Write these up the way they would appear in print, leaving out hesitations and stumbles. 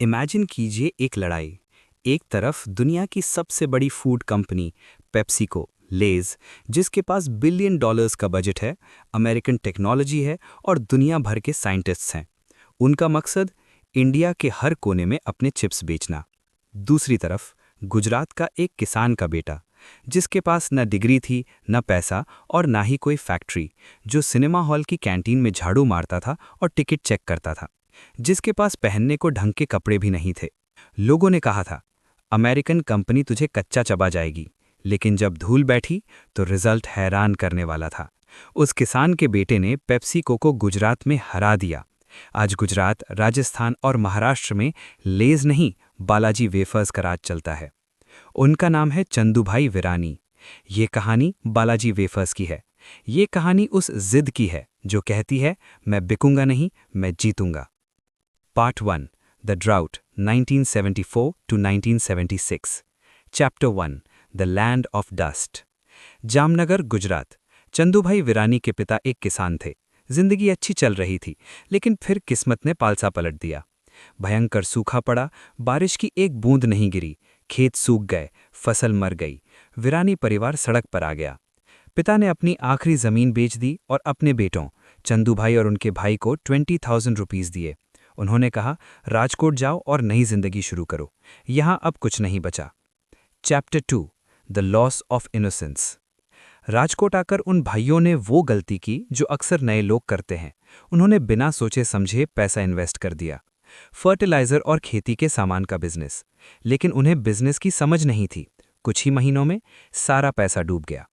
Imagine कीजिए एक लड़ाई। एक तरफ दुनिया की सबसे बड़ी फूड कंपनी पेप्सिको लेज, जिसके पास बिलियन डॉलर्स का बजट है, अमेरिकन टेक्नोलॉजी है और दुनिया भर के साइंटिस्ट्स हैं। उनका मकसद इंडिया के हर कोने में अपने चिप्स बेचना। दूसरी तरफ गुजरात का एक किसान का बेटा, जिसके पास न डिग्री थी, न पैसा और ना ही कोई फैक्ट्री, जो सिनेमा हॉल की कैंटीन में झाड़ू मारता था और टिकट चेक करता था, जिसके पास पहनने को ढंग के कपड़े भी नहीं थे। लोगों ने कहा था, अमेरिकन कंपनी तुझे कच्चा चबा जाएगी, लेकिन जब धूल बैठी तो रिजल्ट हैरान करने वाला था। उस किसान के बेटे ने पेप्सिको को गुजरात में हरा दिया। आज गुजरात, राजस्थान और महाराष्ट्र में लेज नहीं, बालाजी वेफर्स का राज चलता है। उनका नाम है चंदूभाई विरानी। ये कहानी बालाजी वेफर्स की है। ये कहानी उस जिद की है जो कहती है, मैं बिकूंगा नहीं, मैं जीतूंगा। Part 1, The Drought, 1974 to 1976. Chapter 1, The Land of Dust. Jamnagar, Gujarat. Chandubhai Virani के पिता एक किसान थे। जिंदगी अच्छी चल रही थी, लेकिन फिर किस्मत ने पालसा पलट दिया। भयंकर सूखा पड़ा, बारिश की एक बूंद नहीं गिरी, खेत सूख गए, फसल मर गई। विरानी परिवार सड़क पर आ गया। पिता ने अपनी आखिरी जमीन बेच दी और अपने बेटों चंदूभाई और उनके भाई को 20,000 रुपीस दिए। उन्होंने कहा, राजकोट जाओ और नई जिंदगी शुरू करो, यहां अब कुछ नहीं बचा। Chapter 2, the loss of innocence. Rajkot आकर उन भाइयों ने वो गलती की जो अक्सर नए लोग करते हैं। उन्होंने बिना सोचे समझे पैसा इन्वेस्ट कर दिया। फर्टिलाइजर और खेती के सामान का बिजनेस। लेकिन उन्हें बिजनेस की समझ नहीं थी। कुछ ही महीनों में सारा पैसा डूब गया।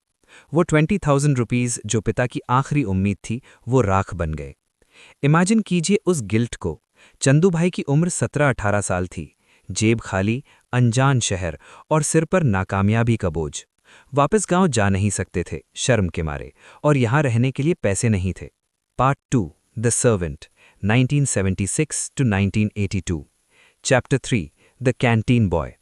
वो 20,000 रुपीस जो पिता की आखिरी उम्मीद थी, वो राख बन गए। इमेजिन कीजिए उस गिल्ट को। चंदूभाई की उम्र 17-18 साल थी, जेब खाली, अनजान शहर और सिर पर नाकामयाबी का बोझ। वापस गांव जा नहीं सकते थे शर्म के मारे, और यहां रहने के लिए पैसे नहीं थे। Part 2, the servant, 1976 to 1982। Chapter 3, the canteen boy.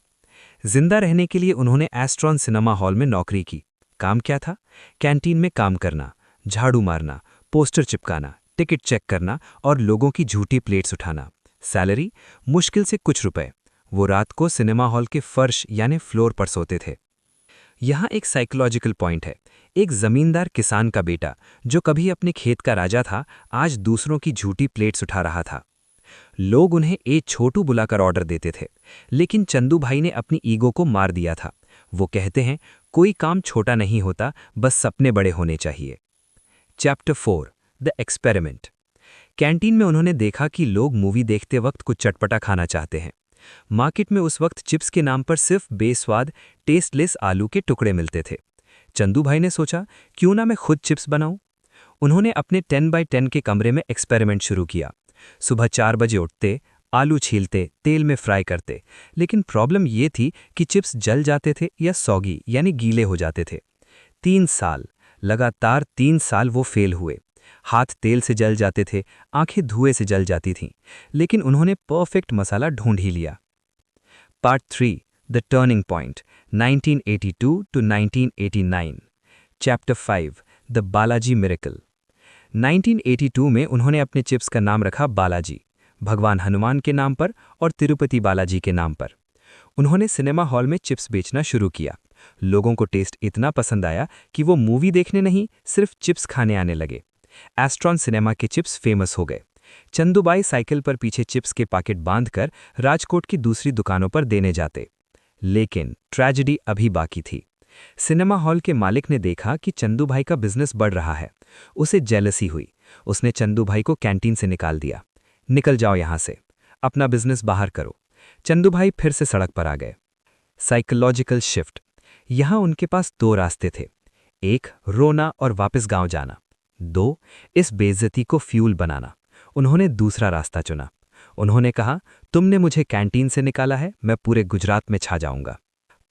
जिंदा रहने के लिए उन्होंने एस्ट्रॉन सिनेमा हॉल में नौकरी की। काम क्या था? कैंटीन में काम करना, झाड़ू मारना, पोस्टर चिपकाना, टिकट चेक करना और लोगों की झूठी प्लेट्स उठाना। सैलरी मुश्किल से कुछ रुपए। वो रात को सिनेमा हॉल के फर्श यानी फ्लोर पर सोते थे। यहाँ एक साइकोलॉजिकल पॉइंट है। एक जमींदार किसान का बेटा, जो कभी अपने खेत का राजा था, आज दूसरों की झूठी प्लेट्स उठा रहा था। लोग उन्हें ए छोटू बुलाकर ऑर्डर देते थे, लेकिन चंदू भाई ने अपनी ईगो को मार दिया था। वो कहते हैं, कोई काम छोटा नहीं होता, बस सपने बड़े होने चाहिए। Chapter 4, the experiment. कैंटीन में उन्होंने देखा कि लोग मूवी देखते वक्त कुछ चटपटा खाना चाहते हैं। मार्केट में उस वक्त चिप्स के नाम पर सिर्फ बेस्वाद, टेस्टलेस आलू के टुकड़े मिलते थे। चंदू भाई ने सोचा, क्यों ना मैं खुद चिप्स बनाऊं। उन्होंने अपने 10 बाय 10 के कमरे में एक्सपेरिमेंट शुरू किया। सुबह 4 बजे उठते, आलू छीलते, तेल में फ्राई करते, लेकिन प्रॉब्लम ये थी कि चिप्स जल जाते थे या सौगी यानी गीले हो जाते थे। 3 साल, लगातार 3 साल वो फेल हुए। हाथ तेल से जल जाते थे, आंखें धुएं से जल जाती थीं, लेकिन उन्होंने परफेक्ट मसाला ढूंढ ही लिया। Part 3, the turning point, 1982 to 1989। Chapter 5, the Balaji miracle. 1982 में उन्होंने अपने चिप्स का नाम रखा बालाजी, भगवान हनुमान के नाम पर और तिरुपति बालाजी के नाम पर। उन्होंने सिनेमा हॉल में चिप्स बेचना शुरू किया। लोगों को टेस्ट इतना पसंद आया कि वो मूवी देखने नहीं, सिर्फ चिप्स खाने आने लगे। एस्ट्रॉन सिनेमा के चिप्स फेमस हो गए। चंदूबाई साइकिल पर पीछे चिप्स के पैकेट बांधकर राजकोट की दूसरी दुकानों पर देने जाते। लेकिन ट्रेजेडी अभी बाकी थी। सिनेमा हॉल के मालिक ने देखा कि चंदूभाई का बिजनेस बढ़ रहा है। उसे जेलसी हुई। उसने चंदूभाई को कैंटीन से निकाल दिया। निकल जाओ यहां से, अपना बिजनेस बाहर करो। चंदूभाई फिर से सड़क पर आ गए। Psychological shift. यहां उनके पास 2 रास्ते थे। एक, रोना और वापस गांव जाना। 2, इस बेइज्जती को फ्यूल बनाना। उन्होंने दूसरा रास्ता चुना। उन्होंने कहा, तुमने मुझे कैंटीन से निकाला है, मैं पूरे गुजरात में छा जाऊंगा।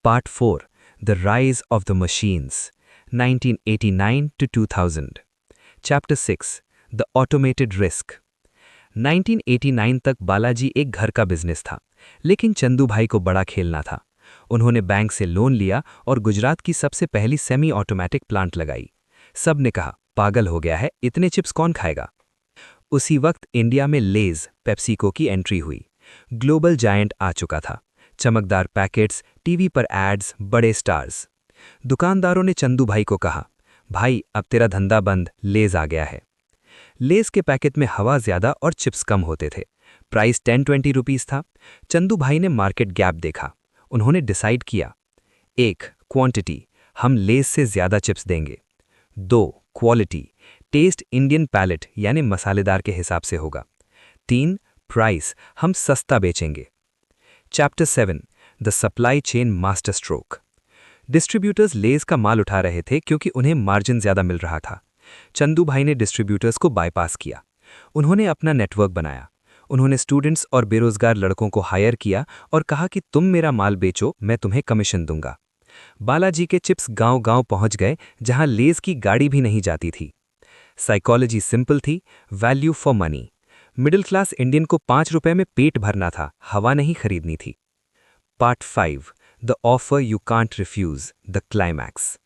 Part 4, the rise of the machines, 1989 to 2000। Chapter 6, the automated risk. 1989 तक बालाजी एक घर का बिजनेस था, लेकिन चंदूभाई को बड़ा खेलना था। उन्होंने बैंक से लोन लिया और गुजरात की सबसे पहली सेमी ऑटोमेटिक प्लांट लगाई। सब ने कहा, पागल हो गया है, इतने चिप्स कौन खाएगा। उसी वक्त इंडिया में लेज, पेप्सिको की एंट्री हुई। ग्लोबल जायंट आ चुका था। चमकदार पैकेट्स, टीवी पर एड्स, बड़े स्टार्स। दुकानदारों ने चंदू भाई को कहा, भाई अब तेरा धंधा बंद, लेज आ गया है। लेज के पैकेट में हवा ज्यादा और चिप्स कम होते थे। प्राइस 10-20 रुपीस था। चंदू भाई ने मार्केट गैप देखा। उन्होंने डिसाइड किया, 1 क्वांटिटी, हम लेज से ज्यादा चिप्स देंगे। 2 क्वालिटी, टेस्ट इंडियन पैलेट यानी मसालेदार के हिसाब से होगा। 3 प्राइस, हम सस्ता बेचेंगे। Chapter 7 the supply chain master stroke. Distributors Lay's का माल उठा रहे थे क्योंकि उन्हें मार्जिन ज्यादा मिल रहा था। चंदू भाई ने डिस्ट्रीब्यूटर्स को बाईपास किया। उन्होंने अपना नेटवर्क बनाया। उन्होंने स्टूडेंट्स और बेरोजगार लड़कों को हायर किया और कहा कि तुम मेरा माल बेचो, मैं तुम्हें कमीशन दूंगा। बालाजी के चिप्स गांव-गांव पहुंच गए जहां लेज की गाड़ी भी नहीं जाती थी। साइकोलॉजी सिंपल थी, value for money. Middle class Indian को 5 रुपए में पेट भरना था, हवा नहीं खरीदनी थी। Part 5 the offer you can't refuse, the climax.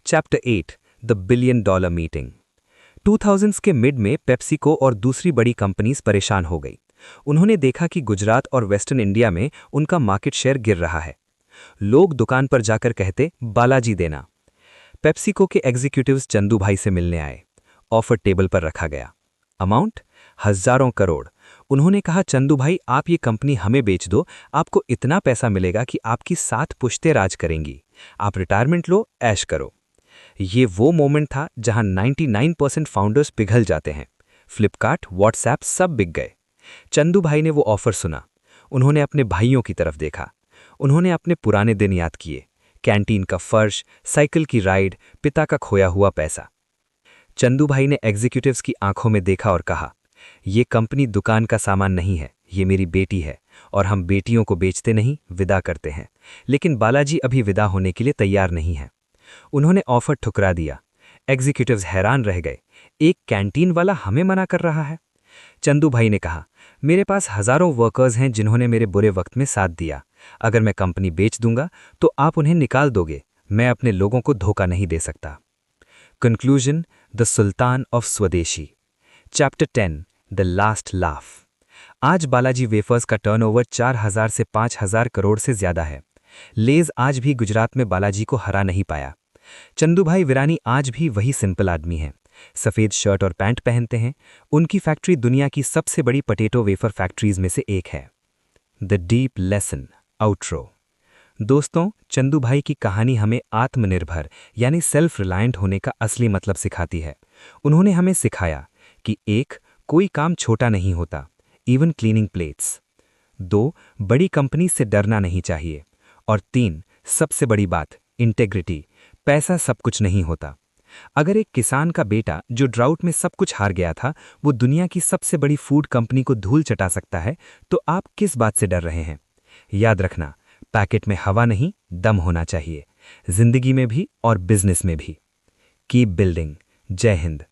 Chapter 8 the billion dollar meeting. 2000s के मिड में पेप्सिको और दूसरी बड़ी कंपनीज परेशान हो गई। उन्होंने देखा कि गुजरात और वेस्टर्न इंडिया में उनका मार्केट शेयर गिर रहा है। लोग दुकान पर जाकर कहते, बालाजी देना। पेप्सिको के एग्जीक्यूटिव्स चंदू भाई से मिलने आए। ऑफर टेबल पर रखा गया। अमाउंट हजारों करोड़। उन्होंने कहा, चंदू भाई आप ये कंपनी हमें बेच दो, आपको इतना पैसा मिलेगा कि आपकी 7 पुश्तें राज करेंगी। आप रिटायरमेंट लो, ऐश करो। ये वो मोमेंट था जहां 99% फाउंडर्स पिघल जाते हैं। फ्लिपकार्ट, व्हाट्सएप सब बिक गए। चंदू भाई ने वो ऑफर सुना। उन्होंने अपने भाइयों की तरफ देखा। उन्होंने अपने पुराने दिन याद किए, कैंटीन का फर्श, साइकिल की राइड, पिता का खोया हुआ पैसा। चंदू भाई ने एग्जीक्यूटिव्स की आंखों में देखा और कहा, ये कंपनी दुकान का सामान नहीं है, ये मेरी बेटी है और हम बेटियों को बेचते नहीं, विदा करते हैं। लेकिन बालाजी अभी विदा होने के लिए तैयार नहीं है। उन्होंने ऑफर ठुकरा दिया। एग्जीक्यूटिव्स हैरान रह गए, एक कैंटीन वाला हमें मना कर रहा है। चंदू भाई ने कहा, मेरे पास हजारों वर्कर्स हैं जिन्होंने मेरे बुरे वक्त में साथ दिया। अगर मैं कंपनी बेच दूंगा तो आप उन्हें निकाल दोगे। मैं अपने लोगों को धोखा नहीं दे सकता। कंक्लूजन द सुल्तान ऑफ स्वदेशी। Chapter 10 the last laugh. आज बालाजी वेफर्स का टर्नओवर 4000 से 5000 करोड़ से ज्यादा है। लेज आज भी गुजरात में बालाजी को हरा नहीं पाया। चंदू भाई विरानी आज भी वही सिंपल आदमी हैं। सफेद शर्ट और पैंट पहनते हैं। उनकी फैक्ट्री दुनिया की सबसे बड़ी पोटैटो वेफर फैक्ट्रीज में से एक है। The deep lesson outro. दोस्तों, चंदू भाई की कहानी हमें आत्मनिर्भर यानी सेल्फ रिलायंट होने का असली मतलब सिखाती है। उन्होंने हमें सिखाया कि 1 कोई काम छोटा नहीं होता, इवन क्लीनिंग प्लेट्स। 2 बड़ी कंपनी से डरना नहीं चाहिए। और 3 सबसे बड़ी बात, इंटेग्रिटी। पैसा सब कुछ नहीं होता। अगर एक किसान का बेटा जो ड्राउट में सब कुछ हार गया था, वो दुनिया की सबसे बड़ी फूड कंपनी को धूल चटा सकता है, तो आप किस बात से डर रहे हैं? याद रखना, पैकेट में हवा नहीं, दम होना चाहिए, जिंदगी में भी और बिजनेस में भी। Keep building. जय हिंद।